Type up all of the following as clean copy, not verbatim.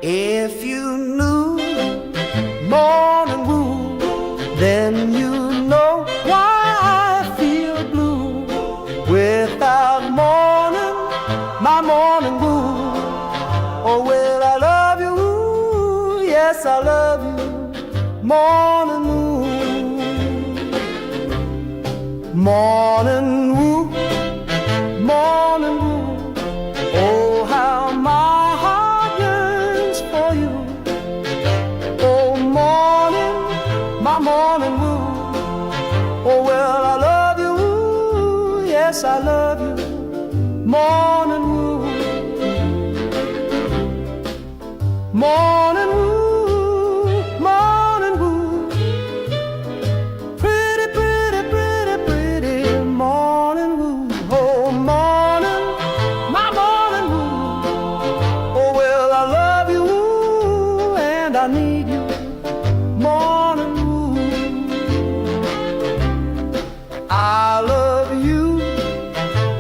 If you knew morning wood, then you know why I feel blue. Without morning, my morning wood. Oh, well, I love you, yes, I love you, morning wood. Morning wood, morning wood. Oh, how my heart yearns for you. Oh, morning, my morning wood. Oh, well, I love you, yes, I love you, morning wood. Morning wood, morning wood. Pretty, pretty, pretty, pretty morning wood. Oh, morning, my morning wood. Oh, well, I love you and I need you, morning wood. I love you,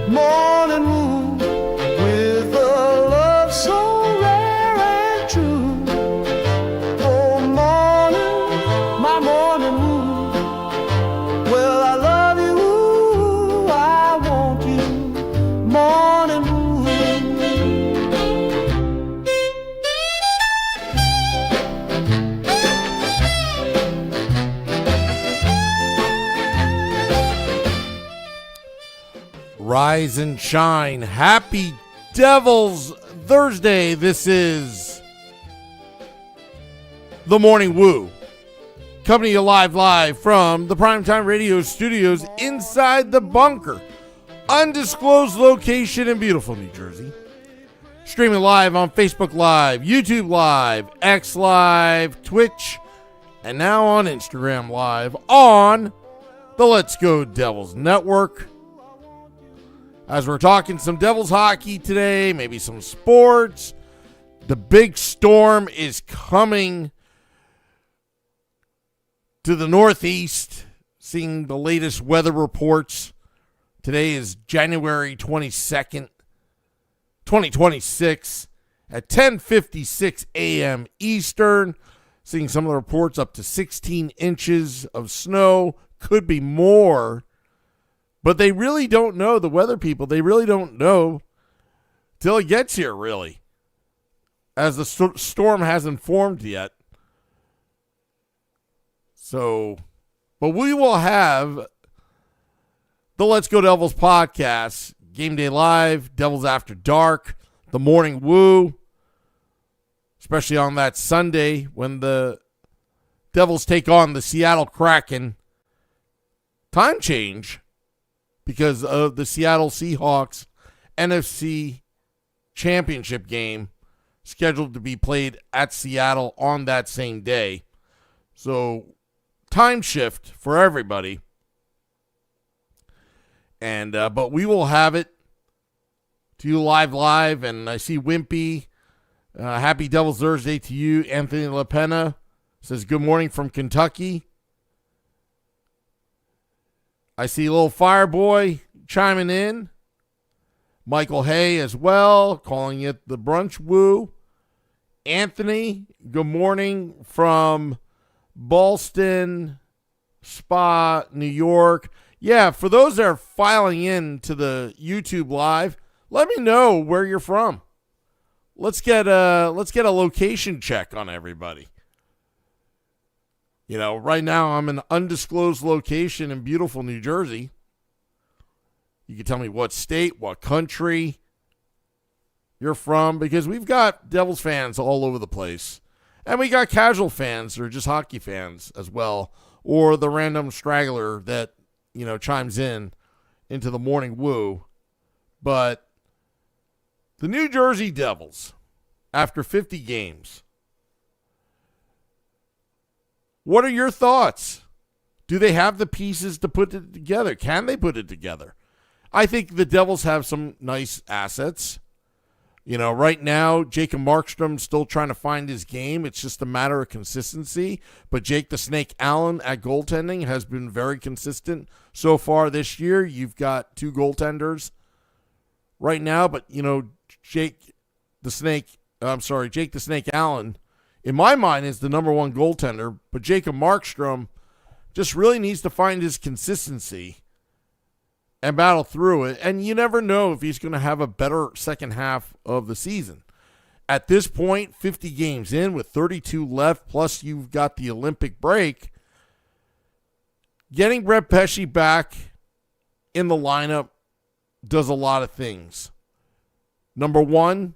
morning wood, with a love so rare and true. Oh, morning, my morning wood. Well, I love you, I want you, morning wood. Rise and shine. Happy Devil's Thursday. This is The Morning Woo. Coming to you live from the Primetime Radio studios inside the bunker. Undisclosed location in beautiful New Jersey. Streaming live on Facebook Live, YouTube Live, X Live, Twitch, and now on Instagram Live on the Let's Go Devils Network. As we're talking some Devils hockey today, maybe some sports. The big storm is coming to the Northeast. Seeing the latest weather reports. Today is January 22nd, 2026 at 10:56 a.m. Eastern. Seeing some of the reports up to 16 inches of snow. Could be more. But they really don't know, the weather people, they really don't know till it gets here, really. As the storm hasn't formed yet. So, but we will have the Let's Go Devils podcast, Game Day Live, Devils After Dark, The Morning Woo, especially on that Sunday when the Devils take on the Seattle Kraken. Time change. Because of the Seattle Seahawks NFC Championship game scheduled to be played at Seattle on that same day. So, time shift for everybody. And but we will have it to you live. And I see Wimpy. Happy Devil's Thursday to you. Anthony LaPena says good morning from Kentucky. I see little Fireboy chiming in. Michael Hay as well, calling it the Brunch Woo. Anthony, good morning from Ballston Spa, New York. Yeah, for those that are filing in to the YouTube Live, let me know where you're from. Let's get a location check on everybody. You know, right now I'm in an undisclosed location in beautiful New Jersey. You can tell me what state, what country you're from, because we've got Devils fans all over the place. And we got casual fans or just hockey fans as well, or the random straggler that, you know, chimes in into the Morning Woo. But the New Jersey Devils, after 50 games, what are your thoughts? Do they have the pieces to put it together? Can they put it together? I think the Devils have some nice assets. Right now, Jacob Markstrom's still trying to find his game. It's just a matter of consistency. But Jake the Snake Allen at goaltending has been very consistent so far this year. You've got two goaltenders right now, but, Jake the Snake Allen, in my mind, is the number one goaltender. But Jacob Markstrom just really needs to find his consistency and battle through it. And you never know if he's going to have a better second half of the season. At this point, 50 games in with 32 left, plus you've got the Olympic break, getting Brett Pesce back in the lineup does a lot of things. Number one,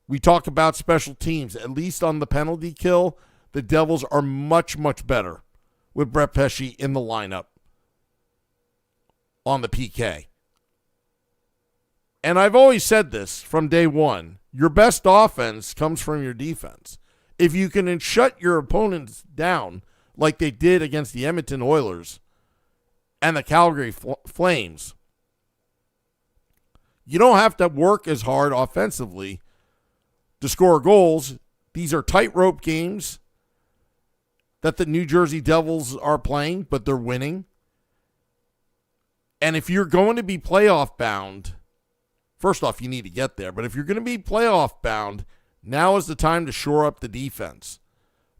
we talk about special teams. At least on the penalty kill, the Devils are much, much better with Brett Pesce in the lineup on the PK. And I've always said this from day one. Your best offense comes from your defense. If you can shut your opponents down like they did against the Edmonton Oilers and the Calgary Flames, you don't have to work as hard offensively to score goals. These are tightrope games that the New Jersey Devils are playing, but they're winning. And if you're going to be playoff bound, first off, you need to get there. But if you're going to be playoff bound, now is the time to shore up the defense.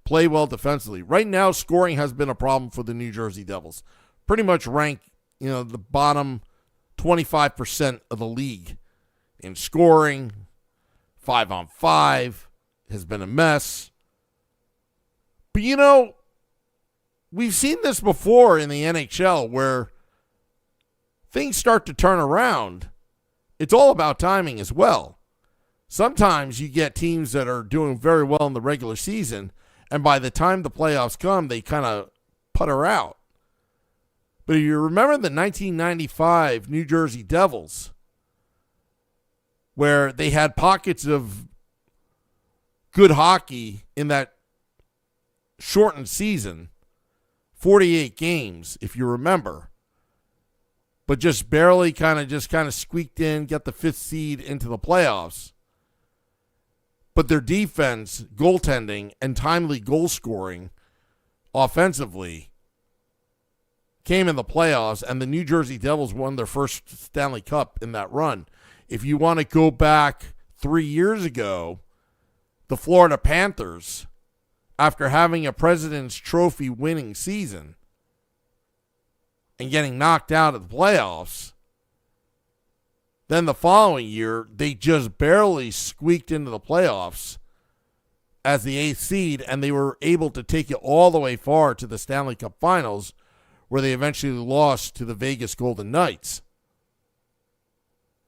Play well defensively. Right now, scoring has been a problem for the New Jersey Devils. Pretty much ranked, the bottom 25% of the league in scoring. 5-on-5 has been a mess. But, we've seen this before in the NHL where things start to turn around. It's all about timing as well. Sometimes you get teams that are doing very well in the regular season, and by the time the playoffs come, they kind of putter out. But if you remember the 1995 New Jersey Devils, where they had pockets of good hockey in that shortened season, 48 games, if you remember, but just barely kind of squeaked in, get the fifth seed into the playoffs. But their defense, goaltending, and timely goal scoring offensively came in the playoffs, and the New Jersey Devils won their first Stanley Cup in that run. If you want to go back 3 years ago, the Florida Panthers, after having a President's Trophy winning season and getting knocked out of the playoffs, then the following year, they just barely squeaked into the playoffs as the 8th seed, and they were able to take it all the way far to the Stanley Cup Finals, where they eventually lost to the Vegas Golden Knights.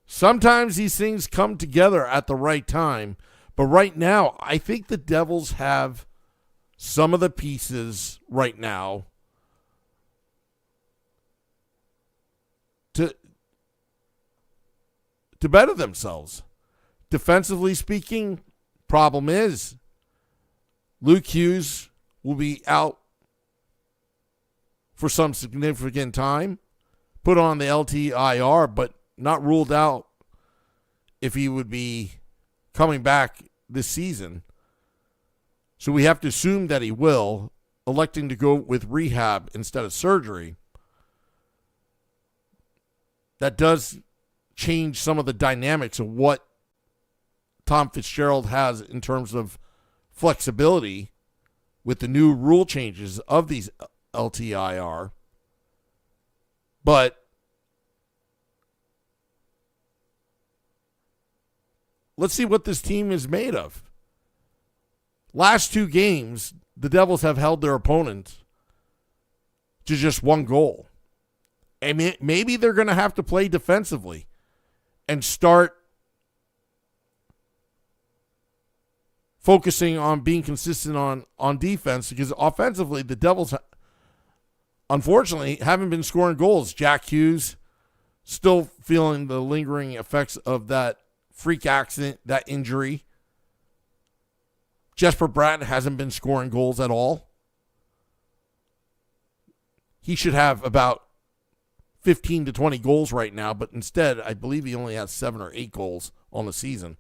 Sometimes these things come together at the right time, but right now, I think the Devils have some of the pieces right now to better themselves. Defensively speaking, problem is Luke Hughes will be out for some significant time, put on the LTIR, but not ruled out if he would be coming back this season. So we have to assume that he will, electing to go with rehab instead of surgery. That does change some of the dynamics of what Tom Fitzgerald has in terms of flexibility with the new rule changes of these LTIR. But let's see what this team is made of. Last 2 games, the Devils have held their opponent to just 1 goal. And maybe they're going to have to play defensively and start focusing on being consistent on defense, because offensively, the Devils, unfortunately, haven't been scoring goals. Jack Hughes still feeling the lingering effects of that freak accident, that injury. Jesper Bratt hasn't been scoring goals at all. He should have about 15 to 20 goals right now, but instead, I believe he only has 7 or 8 goals on the season.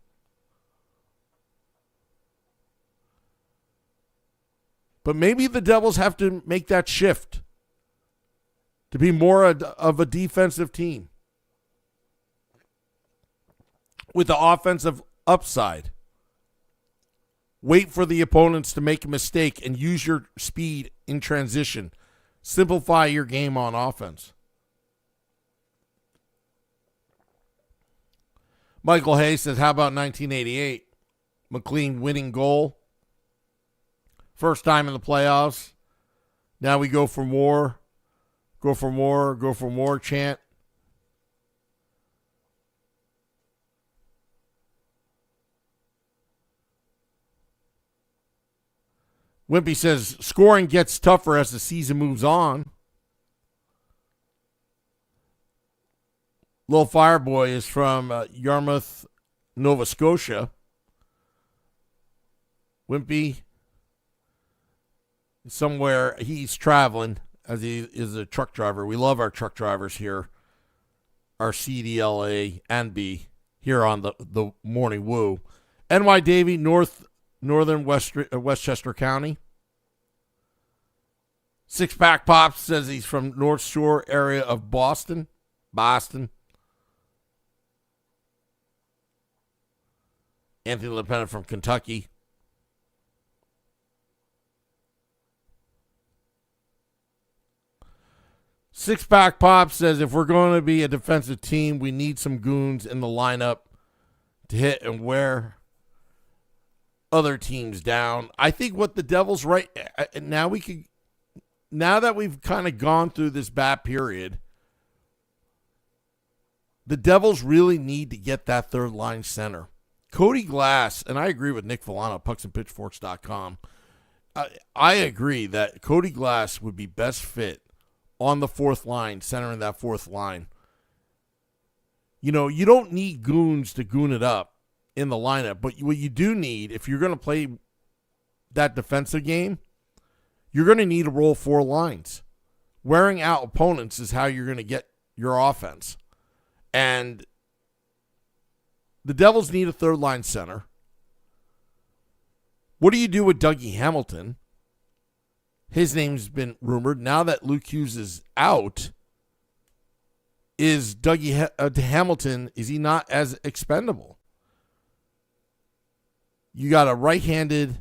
But maybe the Devils have to make that shift to be more of a defensive team with the offensive upside. Wait for the opponents to make a mistake and use your speed in transition. Simplify your game on offense. Michael Hayes says, how about 1988? McLean winning goal. First time in the playoffs. Now we go for more. Go for more. Go for more chant. Wimpy says, scoring gets tougher as the season moves on. Little Fireboy is from Yarmouth, Nova Scotia. Wimpy, somewhere he's traveling as he is a truck driver. We love our truck drivers here, our CDLA and B here on the Morning Woo. NY Davy, Northern Westchester County. Six Pack Pops says he's from North Shore area of Boston. Anthony LePennant from Kentucky. Six Pack Pop says if we're going to be a defensive team, we need some goons in the lineup to hit and wear other teams down. I think what the Devils right now now that we've kind of gone through this bad period, the Devils really need to get that third line center. Cody Glass, and I agree with Nick Villano, pucksandpitchforks.com. I agree that Cody Glass would be best fit on the fourth line, centering that fourth line. You know, you don't need goons to goon it up in the lineup, but what you do need, if you're going to play that defensive game, you're going to need to roll four lines. Wearing out opponents is how you're going to get your offense. And the Devils need a third line center. What do you do with Dougie Hamilton? His name's been rumored. Now that Luke Hughes is out, is Dougie Hamilton, is he not as expendable? You got a right-handed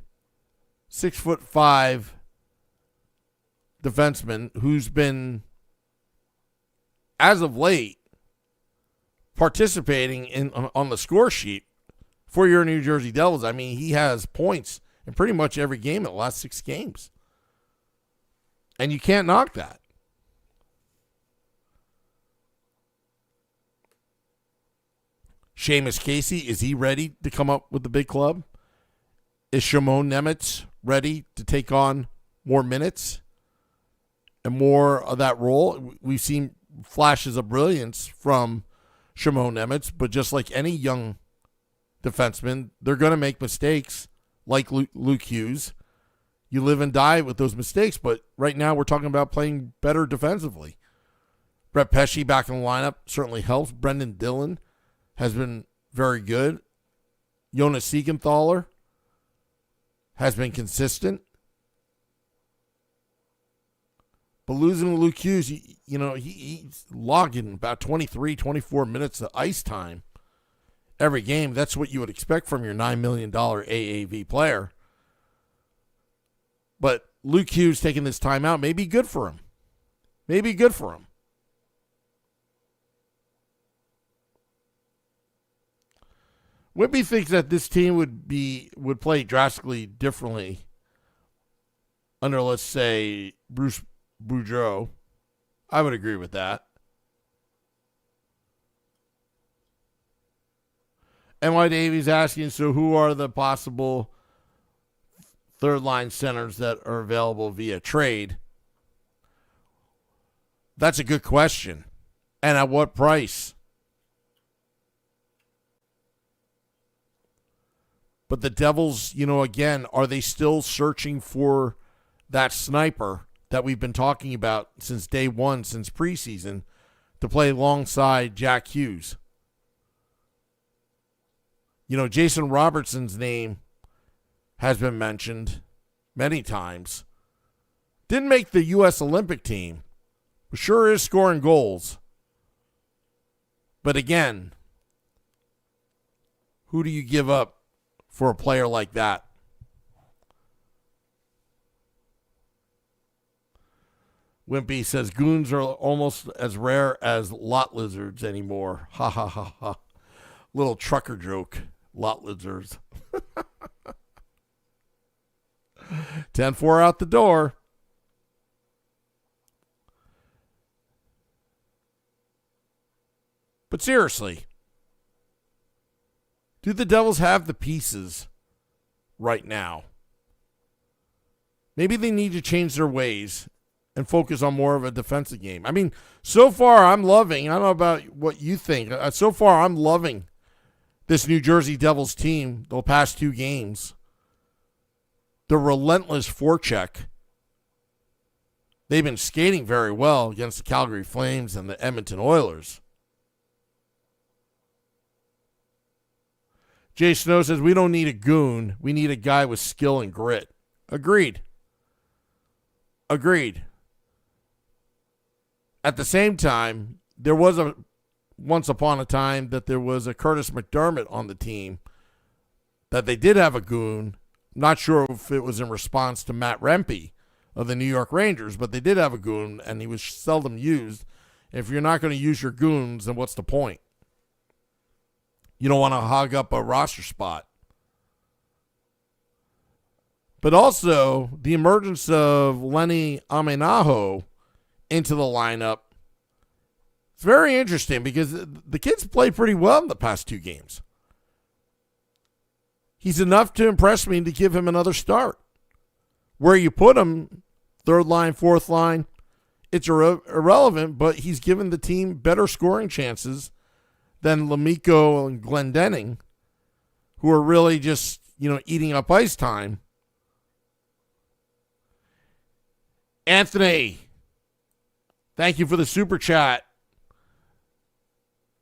6'5" defenseman who's been, as of late, participating on the score sheet for your New Jersey Devils. I mean, he has points in pretty much every game in the last 6 games. And you can't knock that. Seamus Casey, is he ready to come up with the big club? Is Shimon Nemitz ready to take on more minutes and more of that role? We've seen flashes of brilliance from Shimon Nemitz, but just like any young defenseman, they're going to make mistakes like Luke Hughes. You live and die with those mistakes, but right now we're talking about playing better defensively. Brett Pesce back in the lineup certainly helps. Brendan Dillon has been very good. Jonas Siegenthaler has been consistent. But losing Luke Hughes, he's logging about 23, 24 minutes of ice time every game. That's what you would expect from your $9 million AAV player. But Luke Hughes taking this time out may be good for him. Whitby thinks that this team would play drastically differently under, let's say, Bruce Boudreau. I would agree with that. NY Davies asking, so who are the possible third-line centers that are available via trade? That's a good question. And at what price? But the Devils, again, are they still searching for that sniper that we've been talking about since day one, since preseason, to play alongside Jack Hughes? Jason Robertson's name has been mentioned many times. Didn't make the U.S. Olympic team. But sure is scoring goals. But again, who do you give up for a player like that? Wimpy says goons are almost as rare as lot lizards anymore. Ha ha ha ha. Little trucker joke. Lot lizards. 10-4 out the door. But seriously, do the Devils have the pieces right now? Maybe they need to change their ways and focus on more of a defensive game. I mean, so far I'm loving, I don't know about what you think, so far I'm loving this New Jersey Devils team the past 2 games. The relentless forecheck. They've been skating very well against the Calgary Flames and the Edmonton Oilers. Jay Snow says, we don't need a goon. We need a guy with skill and grit. Agreed. At the same time, there was once upon a time that there was a Curtis McDermott on the team that they did have a goon. Not sure if it was in response to Matt Rempe of the New York Rangers, but they did have a goon, and he was seldom used. If you're not going to use your goons, then what's the point? You don't want to hog up a roster spot. But also, the emergence of Lenny Amenaho into the lineup, it's very interesting because the kid's played pretty well in the past 2 games. He's enough to impress me to give him another start. Where you put him, 3rd line, 4th line, it's irrelevant, but he's given the team better scoring chances than Lemico and Glendening, who are really just, eating up ice time. Anthony, thank you for the super chat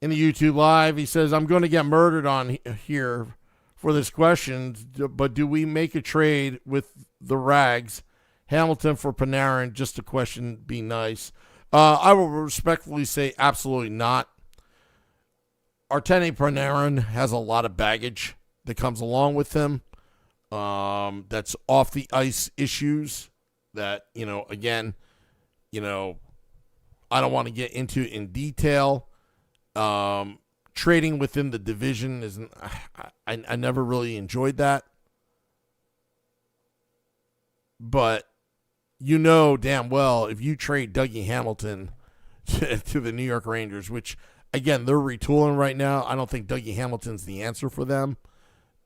in the YouTube Live. He says, I'm going to get murdered on here for this question, but do we make a trade with the Rags, Hamilton for Panarin? Just a question, be nice. I will respectfully say absolutely not. Artemi Panarin has a lot of baggage that comes along with him. That's off the ice issues that, again, I don't want to get into in detail. Trading within the division isn't, I never really enjoyed that. But damn well, if you trade Dougie Hamilton to the New York Rangers, which, again, they're retooling right now. I don't think Dougie Hamilton's the answer for them.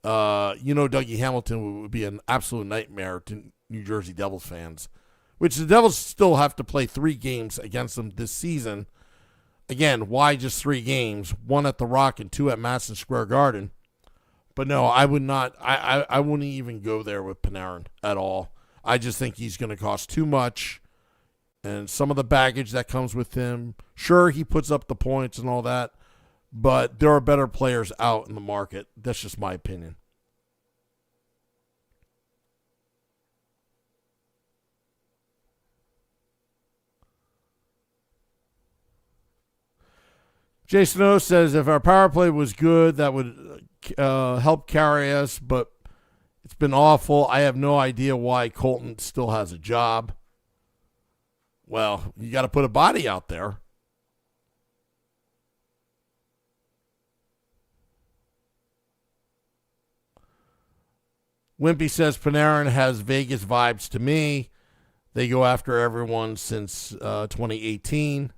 Dougie Hamilton would be an absolute nightmare to New Jersey Devils fans, which the Devils still have to play 3 games against them this season. Again, why just 3 games? 1 at the Rock and 2 at Madison Square Garden. But no, I would not. I wouldn't even go there with Panarin at all. I just think he's going to cost too much. And some of the baggage that comes with him. Sure, he puts up the points and all that. But there are better players out in the market. That's just my opinion. Jay Snow says, if our power play was good, that would help carry us, but it's been awful. I have no idea why Colton still has a job. Well, you got to put a body out there. Wimpy says, Panarin has Vegas vibes to me. They go after everyone since 2018.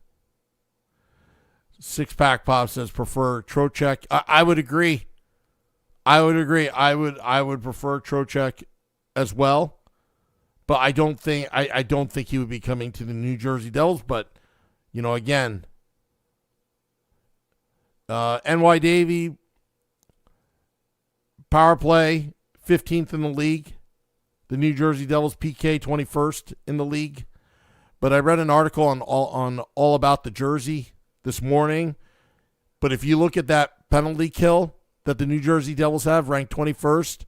Six Pack Pop says prefer Trocheck. I would agree. I would prefer Trocheck as well. But I don't think he would be coming to the New Jersey Devils. But again, NY Davy power play 15th in the league. The New Jersey Devils PK 21st in the league. But I read an article on all about the Jersey this morning. But if you look at that penalty kill that the New Jersey Devils have, ranked 21st,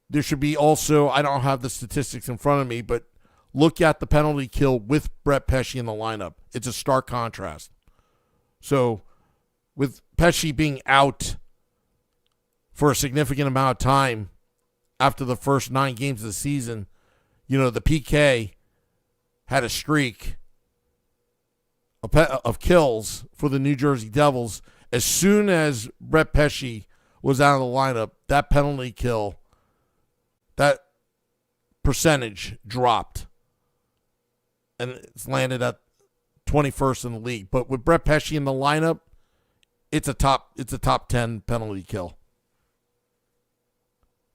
there should be also, I don't have the statistics in front of me, but look at the penalty kill with Brett Pesce in the lineup. It's a stark contrast. So with Pesce being out for a significant amount of time after the first 9 games of the season, the PK had a streak of kills for the New Jersey Devils. As soon as Brett Pesce was out of the lineup, that penalty kill, that percentage dropped. And it's landed at 21st in the league. But with Brett Pesce in the lineup, it's a top 10 penalty kill.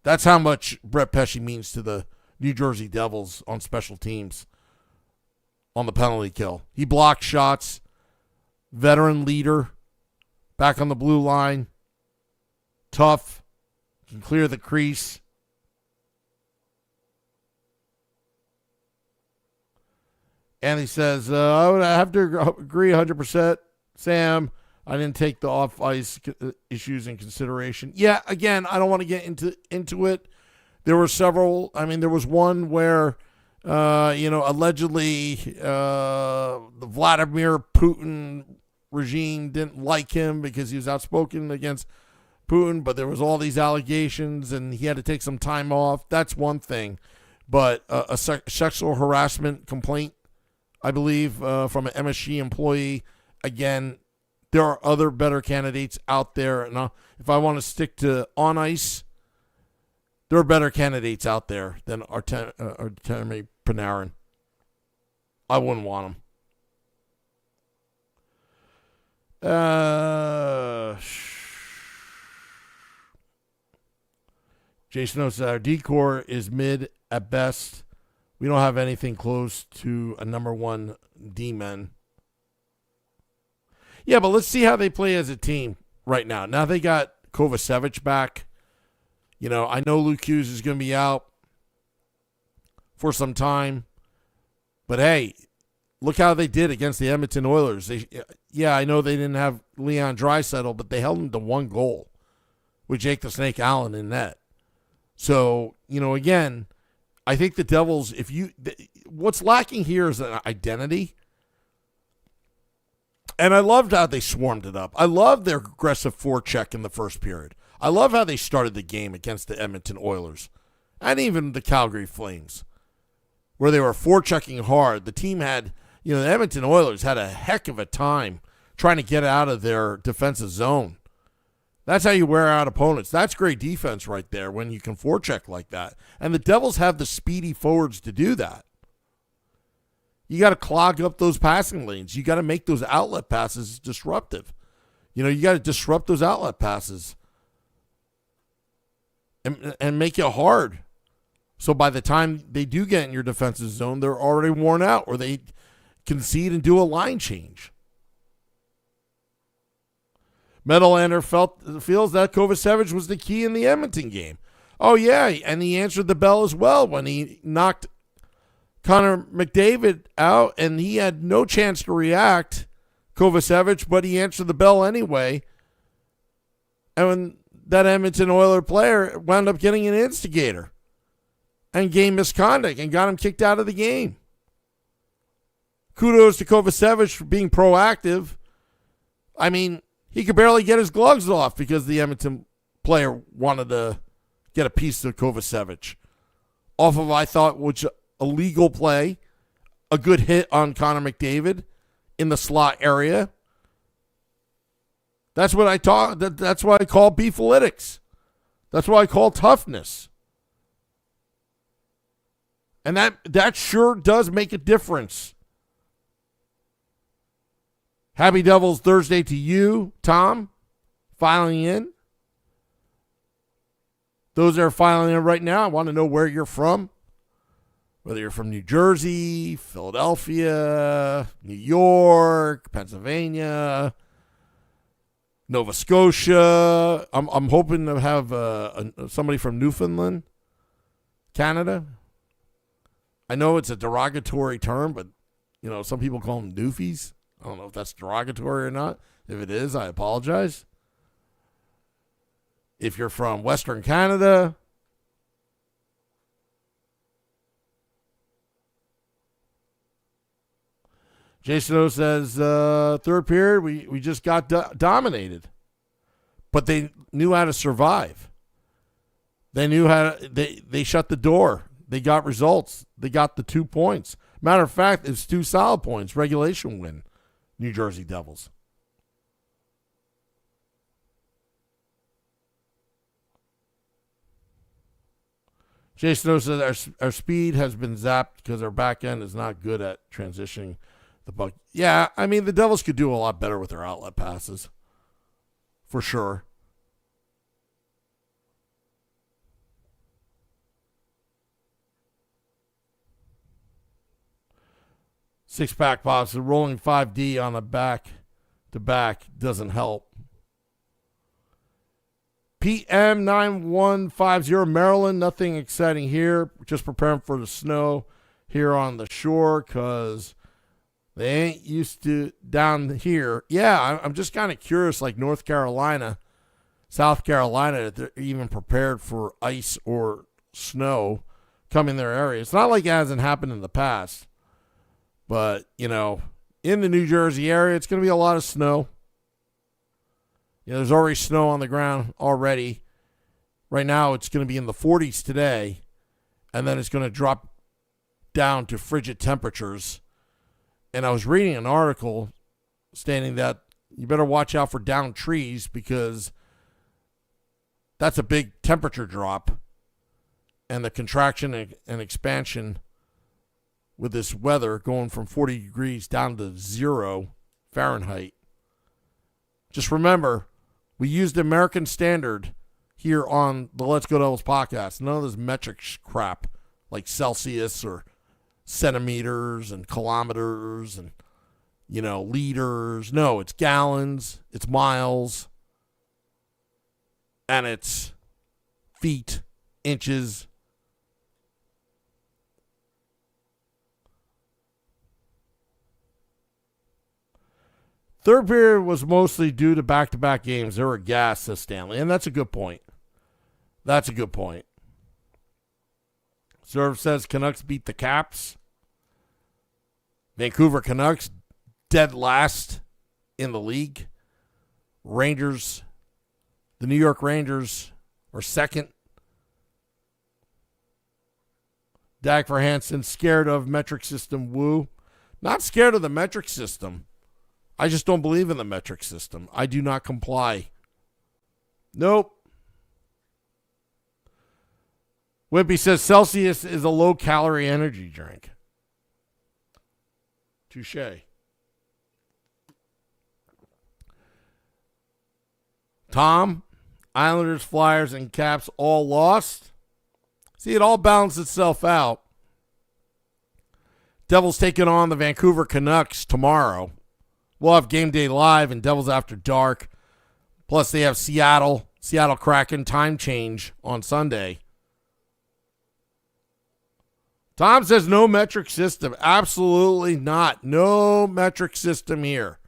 That's how much Brett Pesce means to the New Jersey Devils on special teams on the penalty kill. He blocked shots, veteran leader, back on the blue line, tough, can clear the crease. And he says, I would have to agree 100%, Sam. I didn't take the off-ice issues in consideration. Yeah, again, I don't want to get into it. There were several. I mean, there was one where, allegedly the Vladimir Putin regime didn't like him because he was outspoken against Putin, but there was all these allegations, and he had to take some time off. That's one thing. But a sexual harassment complaint, I believe, from an MSG employee, again, there are other better candidates out there. And if I want to stick to on ice, there are better candidates out there than Artemi Panarin. I wouldn't want him. Jason knows that our D-core is mid at best. We don't have anything close to a number 1 D-men. Yeah, but let's see how they play as a team right now. Now they got Kovacevic back. I know Luke Hughes is going to be out for some time. But, hey, look how they did against the Edmonton Oilers. I know they didn't have Leon Draisaitl, but they held him to 1 goal with Jake the Snake Allen in net. So, again, I think the Devils, what's lacking here is an identity. And I loved how they swarmed it up. I love their aggressive forecheck in the first period. I love how they started the game against the Edmonton Oilers and even the Calgary Flames, where they were forechecking hard. The team had, the Edmonton Oilers had a heck of a time trying to get out of their defensive zone. That's how you wear out opponents. That's great defense right there when you can forecheck like that. And the Devils have the speedy forwards to do that. You got to clog up those passing lanes. You got to make those outlet passes disruptive. You got to disrupt those outlet passes and make it hard. So by the time they do get in your defensive zone, they're already worn out or they concede and do a line change. Meadowlander feels that Kovacevic was the key in the Edmonton game. Oh, yeah, and he answered the bell as well when he knocked Connor McDavid out, and he had no chance to react, Kovacevic, but he answered the bell anyway. And when that Edmonton Oiler player wound up getting an instigator and game misconduct and got him kicked out of the game. Kudos to Kovacevic for being proactive. I mean, he could barely get his gloves off because the Edmonton player wanted to get a piece of Kovacevic off of, I thought, which a legal play, a good hit on Connor McDavid in the slot area. That's what I taught. That's what I call beefalytics. That's what I call toughness. And that sure does make a difference. Happy Devils Thursday to you, Tom, filing in. Those that are filing in right now, I want to know where you're from. Whether you're from New Jersey, Philadelphia, New York, Pennsylvania, Nova Scotia. I'm hoping to have somebody from Newfoundland, Canada. I know it's a derogatory term, but some people call them Newfies. I don't know if that's derogatory or not. If it is, I apologize. If you're from Western Canada, Jason O says, third period, we just got dominated. But they knew how to survive. They knew how to, they shut the door. They got results. They got the 2 points. Matter of fact, it's 2 solid points. Regulation win, New Jersey Devils. Jason O says our speed has been zapped because our back end is not good at transitioning the puck. Yeah, I mean, the Devils could do a lot better with their outlet passes. For sure. Six-pack pops. The rolling 5D on the back-to-back doesn't help. PM9150 Maryland. Nothing exciting here. Just preparing for the snow here on the shore because they ain't used to down here. Yeah, I'm just kind of curious, like North Carolina, South Carolina, if they're even prepared for ice or snow coming their area. It's not like it hasn't happened in the past. But, in the New Jersey area, it's going to be a lot of snow. There's already snow on the ground already. Right now, it's going to be in the 40s today. And then it's going to drop down to frigid temperatures. And I was reading an article stating that you better watch out for downed trees because that's a big temperature drop. And the contraction and expansion with this weather going from 40 degrees down to 0 Fahrenheit. Just remember, we used American Standard here on the Let's Go Devils podcast. None of this metric crap like Celsius or centimeters and kilometers and, liters. No, it's gallons, it's miles, and it's feet, inches. Third period was mostly due to back-to-back games. They were gassed, says Stanley, and that's a good point. Serve says Canucks beat the Caps. Vancouver Canucks dead last in the league. Rangers, the New York Rangers are second. Dag for Hansen, scared of metric system. Woo. Not scared of the metric system. I just don't believe in the metric system. I do not comply. Nope. Wimpy says Celsius is a low-calorie energy drink. Touche. Tom, Islanders, Flyers, and Caps all lost. See, it all balanced itself out. Devils taking on the Vancouver Canucks tomorrow. We'll have Game Day Live and Devils After Dark. Plus, they have Seattle Kraken time change on Sunday. Tom says no metric system. Absolutely not. No metric system here.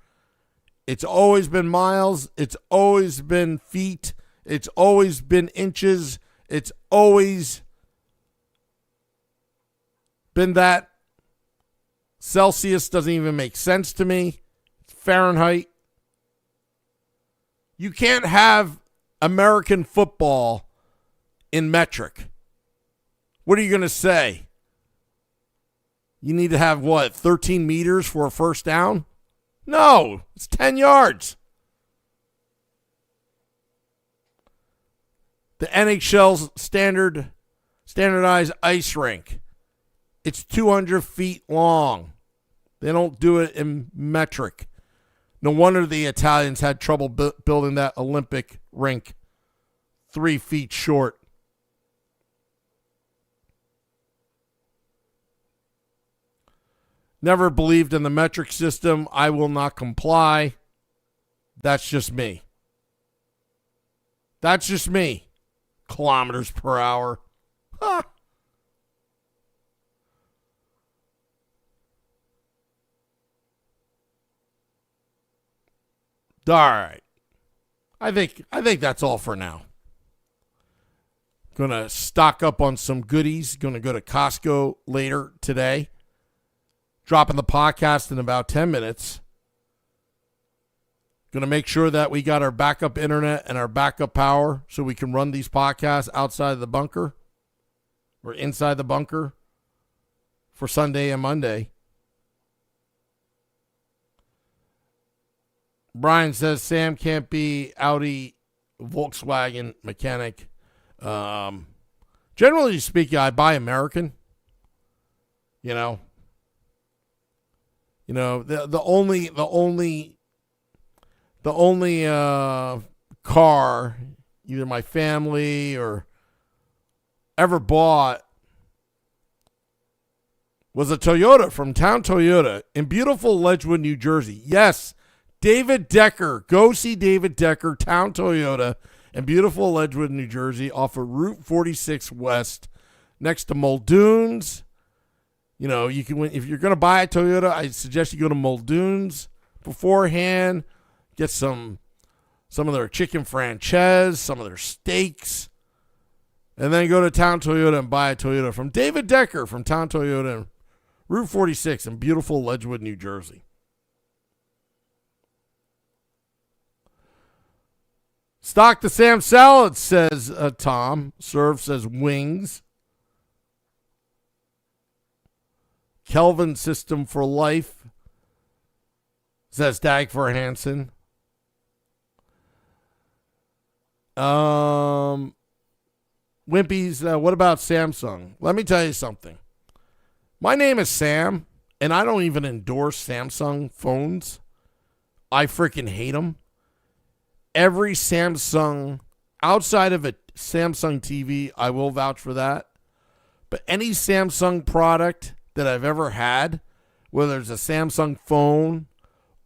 It's always been miles. It's always been feet. It's always been inches. It's always been that. Celsius doesn't even make sense to me. Fahrenheit. You can't have American football in metric. What are you going to say? You need to have 13 meters for a first down? No, it's 10 yards. The NHL's standardized ice rink. It's 200 feet long. They don't do it in metric. No wonder the Italians had trouble building that Olympic rink 3 feet short. Never believed in the metric system. I will not comply. That's just me. That's just me. Kilometers per hour. Huh. All right. I think that's all for now. Gonna stock up on some goodies. Gonna go to Costco later today. dropping the podcast in about 10 minutes. Going to make sure that we got our backup internet and our backup power so we can run these podcasts outside of the bunker or inside the bunker for Sunday and Monday. Brian says Sam can't be Audi Volkswagen mechanic. Generally speaking, I buy American. The only car either my family or ever bought was a Toyota from Town Toyota in beautiful Ledgewood, New Jersey. Yes, David Decker. Go see David Decker, Town Toyota in beautiful Ledgewood, New Jersey, off of Route 46 West, next to Muldoon's. You can, if you're going to buy a Toyota, I suggest you go to Muldoon's beforehand. Get some of their chicken franchise, some of their steaks, and then go to Town Toyota and buy a Toyota from David Decker from Town Toyota, Route 46 in beautiful Ledgewood, New Jersey. Stock the Sam salad, says Tom. Serve says wings. Kelvin System for Life, says Dag for Hansen. Wimpy's, what about Samsung? Let me tell you something. My name is Sam, and I don't even endorse Samsung phones. I freaking hate them. Every Samsung, outside of a Samsung TV, I will vouch for that. But any Samsung product that I've ever had, whether it's a Samsung phone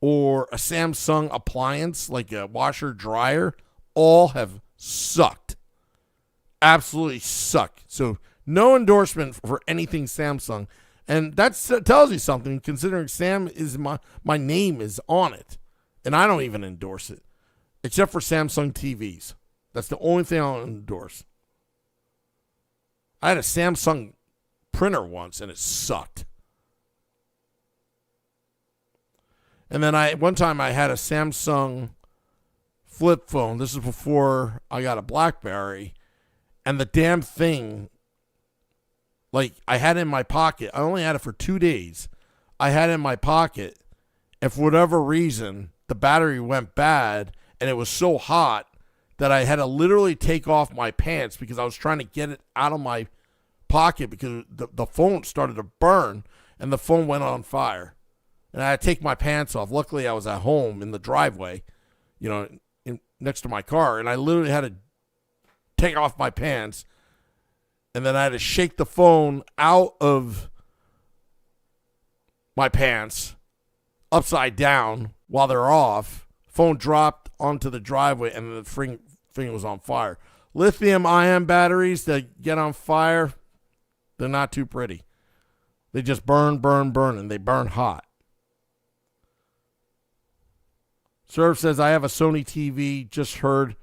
or a Samsung appliance like a washer dryer, all have sucked. Absolutely sucked. So no endorsement for anything Samsung. And that tells you something, considering Sam is my name is on it. And I don't even endorse it. Except for Samsung TVs. That's the only thing I'll endorse. I had a Samsung printer once and it sucked. And then one time I had a Samsung flip phone. This is before I got a BlackBerry. And the damn thing, like, I had it in my pocket. I only had it for 2 days. I had it in my pocket. And for whatever reason, the battery went bad. And it was so hot that I had to literally take off my pants because I was trying to get it out of my pocket because the phone started to burn and the phone went on fire. And I had to take my pants off. Luckily, I was at home in the driveway, next to my car. And I literally had to take off my pants. And then I had to shake the phone out of my pants upside down while they're off. Phone dropped onto the driveway and the thing was on fire. Lithium-ion batteries that get on fire, they're not too pretty. They just burn, and they burn hot. Serve says, I have a Sony TV. Just heard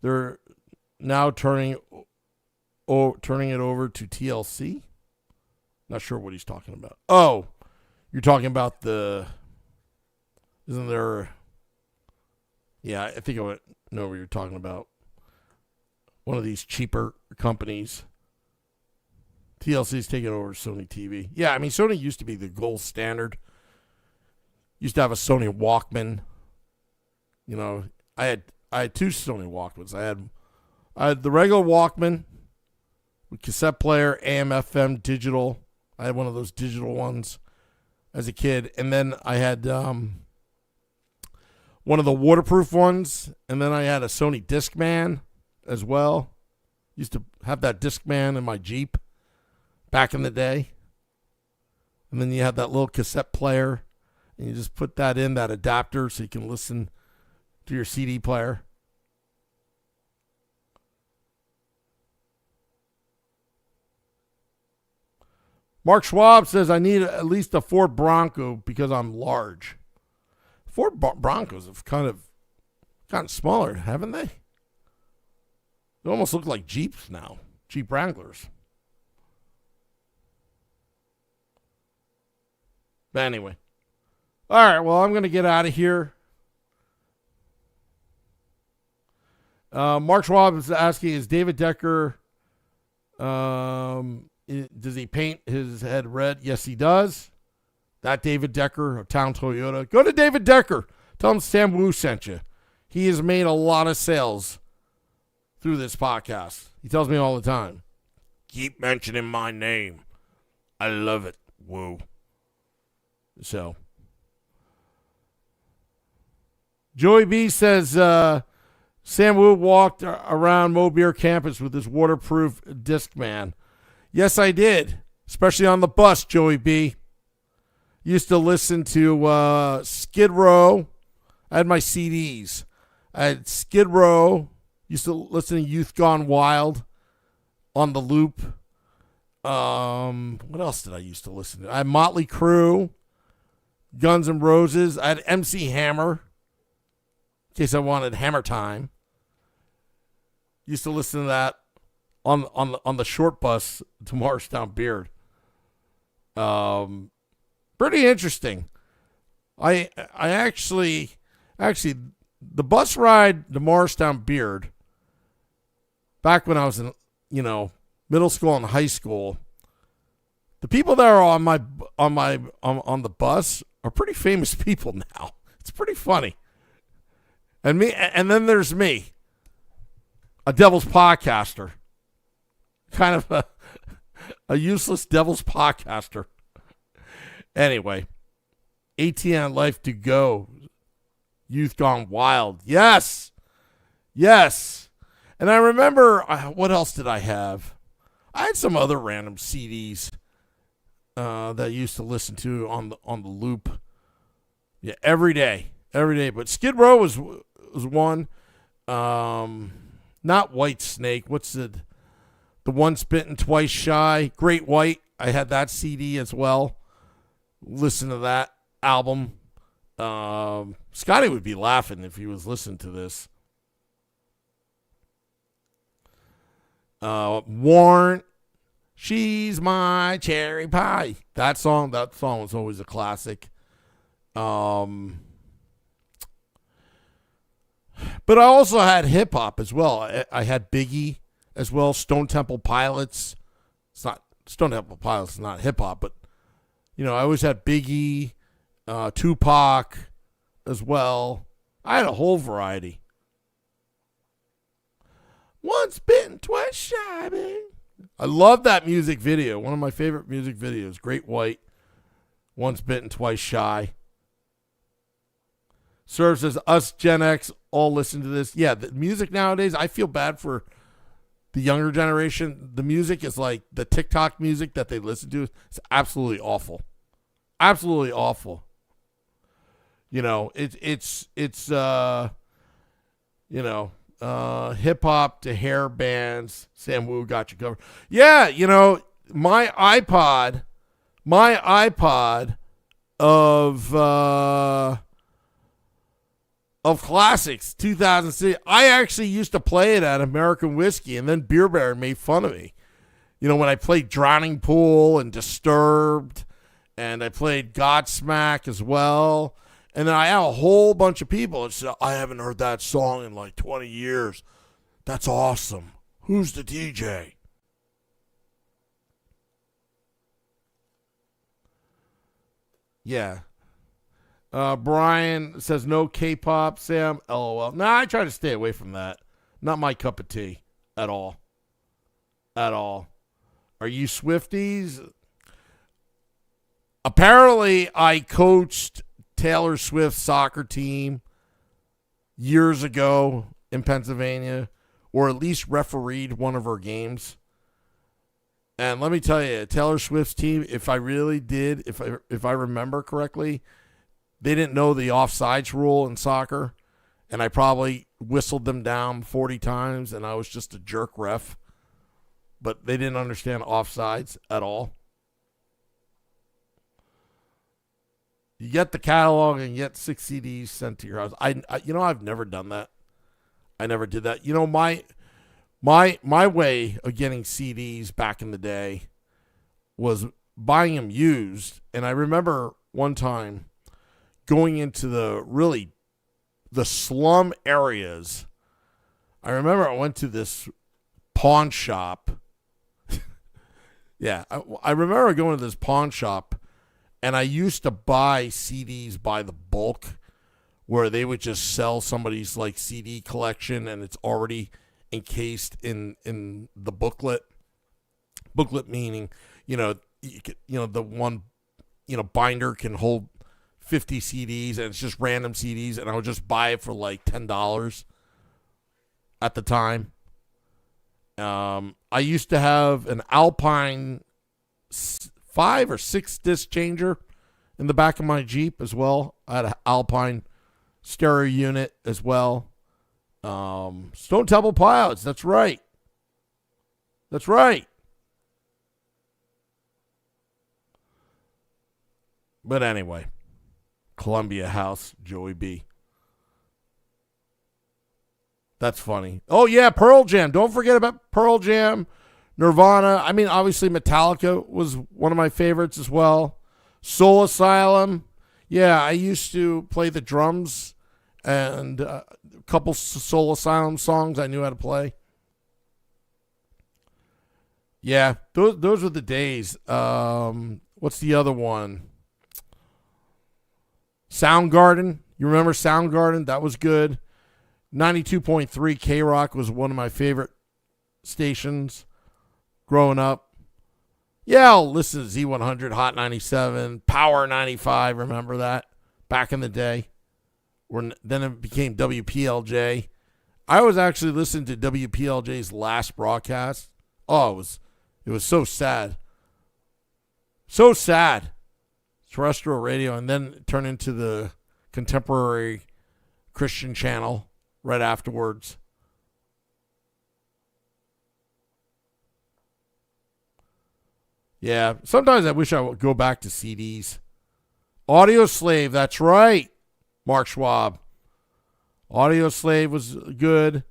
they're now turning it over to TLC. Not sure what he's talking about. Oh, you're talking about isn't there... Yeah, I think I know what you're talking about. One of these cheaper companies. TLC's taking over Sony TV. Yeah, I mean, Sony used to be the gold standard. Used to have a Sony Walkman. I had two Sony Walkmans. I had the regular Walkman with cassette player, AM, FM, digital. I had one of those digital ones as a kid. And then I had... one of the waterproof ones, and then I had a Sony Discman as well. Used to have that Discman in my Jeep back in the day. And then you had that little cassette player, and you just put that in, that adapter, so you can listen to your CD player. Mark Schwab says, I need at least a Ford Bronco because I'm large. Ford Broncos have kind of gotten smaller, haven't they? They almost look like Jeeps now. Jeep Wranglers. But anyway. All right, well, I'm going to get out of here. Mark Schwab is asking, is David Decker, does he paint his head red? Yes, he does. That David Decker of Town Toyota. Go to David Decker. Tell him Sam Wu sent you. He has made a lot of sales through this podcast. He tells me all the time, keep mentioning my name. I love it. Woo. So, Joey B says, Sam Wu walked around Mo Beer campus with his waterproof Discman. Yes, I did. Especially on the bus, Joey B. Used to listen to Skid Row. I had my CDs. I had Skid Row. Used to listen to Youth Gone Wild on the loop. What else did I used to listen to? I had Motley Crue, Guns N' Roses. I had MC Hammer, in case I wanted Hammer Time. Used to listen to that on the short bus to Morristown Beard. Pretty interesting. I actually the bus ride to Morristown Beard back when I was in middle school and high school. The people that are on the bus are pretty famous people now. It's pretty funny. And then there's me, a devil's podcaster, kind of a useless devil's podcaster. Anyway, ATN Life to Go, Youth Gone Wild. Yes. And I remember, what else did I have? I had some other random CDs that I used to listen to on the loop. Yeah, every day. But Skid Row was one. Not White Snake. What's the Once Bitten, Twice Shy? Great White. I had that CD as well. Listen to that album. Scotty would be laughing if he was listening to this. Warrant, She's My Cherry Pie. That song was always a classic. But I also had hip hop as well. I had Biggie as well. Stone Temple Pilots. It's not Stone Temple Pilots. Is not hip hop, but I always had Biggie, Tupac as well. I had a whole variety. Once bitten, twice shy, baby. I love that music video. One of my favorite music videos. Great White. Once bitten, twice shy. Serves as us Gen X all listen to this. Yeah, the music nowadays, I feel bad for the younger generation. The music is like the TikTok music that they listen to. It's absolutely awful. Absolutely awful. It's hip hop to hair bands. Sam Wu got you covered. Yeah, my iPod of classics, 2006. I actually used to play it at American Whiskey, and then Beer Baron made fun of me. When I played Drowning Pool and Disturbed, and I played Godsmack as well. And then I had a whole bunch of people that said, I haven't heard that song in like 20 years. That's awesome. Who's the DJ? Yeah. Brian says no K-pop, Sam. LOL. Nah, I try to stay away from that. Not my cup of tea at all. At all. Are you Swifties? Apparently, I coached Taylor Swift's soccer team years ago in Pennsylvania, or at least refereed one of her games. And let me tell you, Taylor Swift's team, if I remember correctly, they didn't know the offsides rule in soccer, and I probably whistled them down 40 times, and I was just a jerk ref. But they didn't understand offsides at all. You get the catalog and get 6 CDs sent to your house. I've never done that. I never did that. My way of getting CDs back in the day was buying them used. And I remember one time going into the slum areas. I remember I went to this pawn shop. Yeah, I remember going to this pawn shop, and I used to buy CDs by the bulk, where they would just sell somebody's like CD collection, and it's already encased in the booklet. Booklet meaning, the one, binder can hold 50 CDs, and it's just random CDs, and I would just buy it for like $10 at the time. I used to have an Alpine 5 or 6 disc changer in the back of my Jeep as well. I had an Alpine stereo unit as well. Stone Temple Pilots, that's right. That's right. But anyway, Columbia House, Joey B. That's funny. Oh, yeah, Pearl Jam. Don't forget about Pearl Jam, Nirvana. I mean, obviously, Metallica was one of my favorites as well. Soul Asylum. Yeah, I used to play the drums, and a couple Soul Asylum songs I knew how to play. Yeah, those were the days. What's the other one? Soundgarden. You remember Soundgarden? That was good. 92.3 K-Rock was one of my favorite stations growing up. Yeah, I'll listen to Z100, Hot 97, Power 95. Remember that? Back in the day. Then it became WPLJ. I was actually listening to WPLJ's last broadcast. Oh, it was so sad. So sad. Terrestrial radio, and then it turned into the contemporary Christian channel right afterwards. Yeah, sometimes I wish I would go back to CDs. Audio Slave, that's right, Mark Schwab. Audio Slave was good.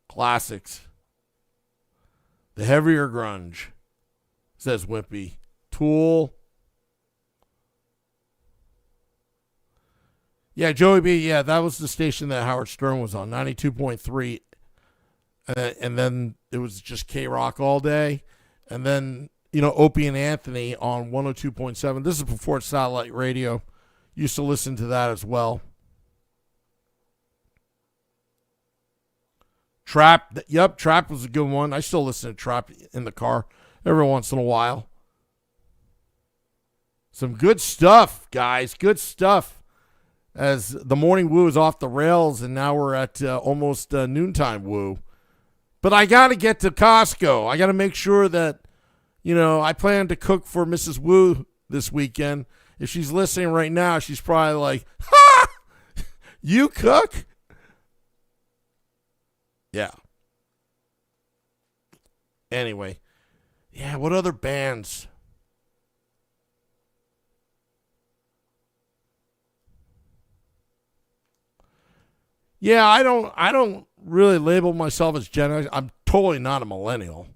Classics. The heavier grunge, says Wimpy. Tool. Yeah, Joey B. Yeah, that was the station that Howard Stern was on, 92.3. And then it was just K-Rock all day. And then, Opie and Anthony on 102.7. This is before satellite radio. Used to listen to that as well. Trap. Yep, Trap was a good one. I still listen to Trap in the car every once in a while. Some good stuff, guys. Good stuff. As the morning woo is off the rails, and now we're at almost noontime woo. But I got to get to Costco. I got to make sure that, I plan to cook for Mrs. Wu this weekend. If she's listening right now, she's probably like, ha! You cook? Yeah. Anyway. Yeah, what other bands? Yeah, I don't really label myself as Gen X. I'm totally not a millennial.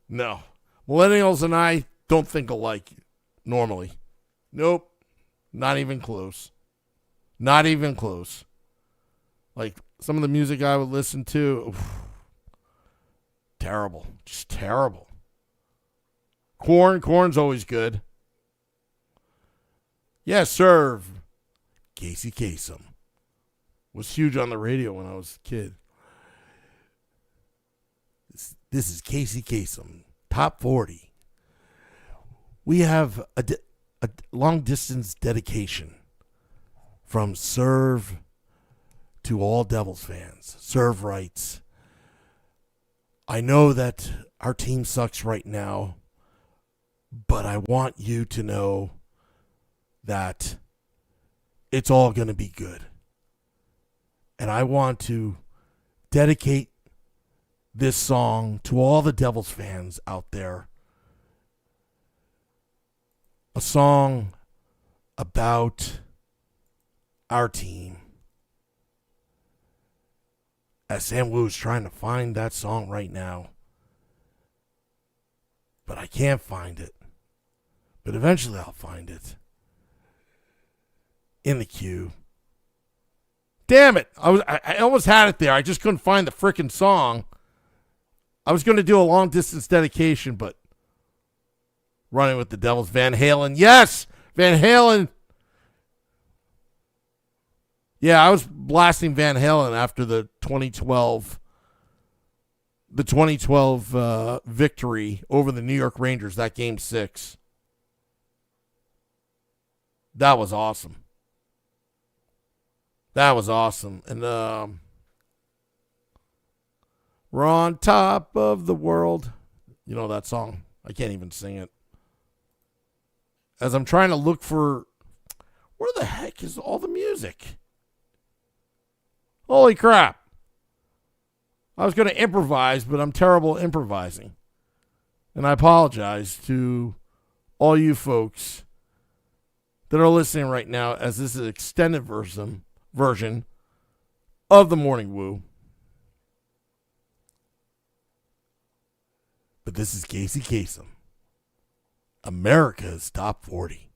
No. Millennials and I don't think alike normally. Nope. Not even close. Not even close. Like some of the music I would listen to, terrible. Just terrible. Corn's always good. Yeah, Serve. Casey Kasem. Was huge on the radio when I was a kid. This is Casey Kasem, Top 40. We have a long-distance dedication from Serve to all Devils fans. Serve writes, I know that our team sucks right now, but I want you to know that it's all going to be good. And I want to dedicate this song to all the Devils fans out there. A song about our team. As Sam Wu is trying to find that song right now. But I can't find it. But eventually I'll find it. In the queue. Damn it. I almost had it there. I just couldn't find the frickin' song. I was going to do a long distance dedication, but Running with the Devils, Van Halen. Yes! Van Halen. Yeah, I was blasting Van Halen after the 2012 victory over the New York Rangers, that Game 6. That was awesome. That was awesome. And we're on top of the world. You know that song. I can't even sing it. As I'm trying to look for, where the heck is all the music? Holy crap. I was going to improvise, but I'm terrible at improvising. And I apologize to all you folks that are listening right now, as this is an extended version of the Morning Woo. But this is Casey Kasem, America's Top 40.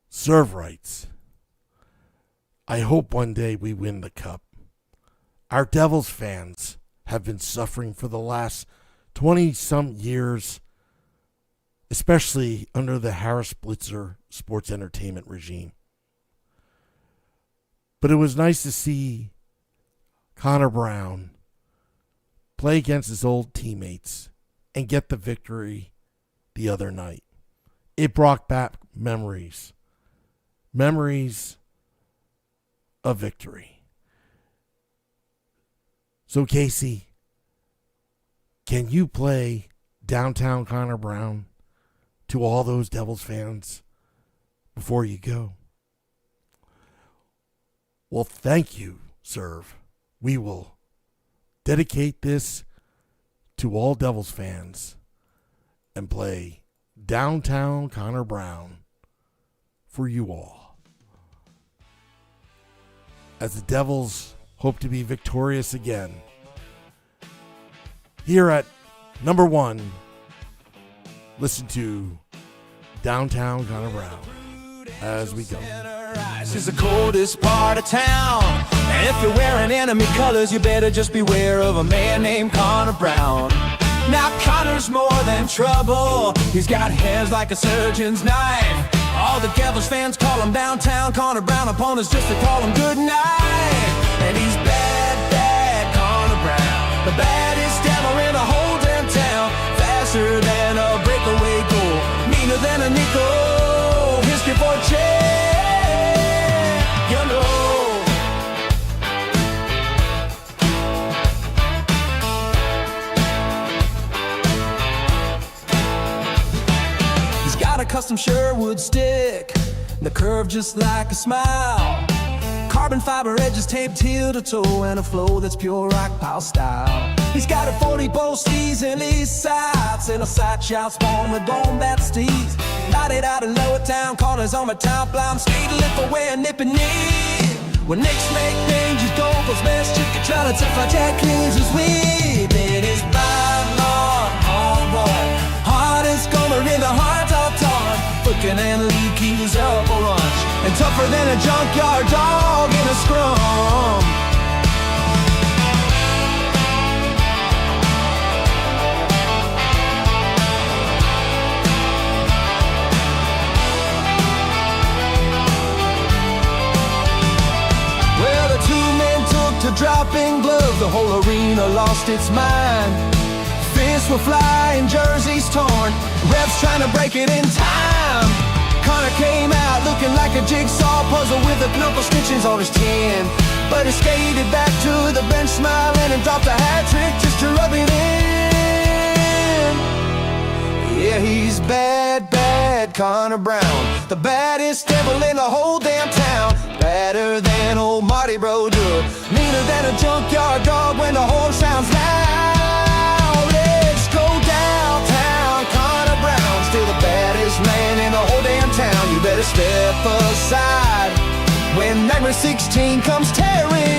Serve rights. I hope one day we win the cup. Our Devils fans have been suffering for the last 20-some years, especially under the Harris Blitzer sports entertainment regime. But it was nice to see Connor Brown play against his old teammates and get the victory the other night. It brought back memories of victory. So, Casey, can you play Downtown Connor Brown to all those Devils fans before you go? Well, thank you, Serve. We will dedicate this to all Devils fans and play Downtown Connor Brown for you all. As the Devils hope to be victorious again. Here at number 1, listen to Downtown Connor Brown as we go. This is the coldest part of town, and if you're wearing enemy colors, you better just beware of a man named Connor Brown. Now Connor's more than trouble. He's got hands like a surgeon's knife. All the Devils fans call him Downtown Connor Brown. Opponents just to call him good night. And he's bad, bad Connor Brown, the baddest devil in the whole damn town. Faster than a breakaway goal, meaner than a nickel. History for a champ, you know. He's got a custom Sherwood stick, the curve just like a smile. Carbon fiber edges taped heel to toe, and a flow that's pure rock pile style. He's got a 40 bow season east sides, and a side shot spawn with bone bat steeds. Lighted out in lower town corners on my top line, skate lift away a nipping knee. When Knicks make dangerous goals, best you can try to tough like Jack Cleans his weed. Then his by-law homeboy, hardest gomer in the heart of Todd. Flicking and leak, he's up a lunch, and tougher than a junkyard dog in a scrum. Well, the two men took to dropping gloves, the whole arena lost its mind. Fists were flying, jerseys torn, refs trying to break it in time. Connor came out looking like a jigsaw puzzle with the knuckle stitches on his chin. But he skated back to the bench smiling and dropped a hat trick just to rub it in. Yeah, he's bad, bad Connor Brown, the baddest devil in the whole damn town. Badder than old Marty Brodeur, meaner than a junkyard dog when the horn sounds loud. Let's go downtown Connor Brown, still the baddest man in the whole damn town. You better step aside when number 16 comes tearing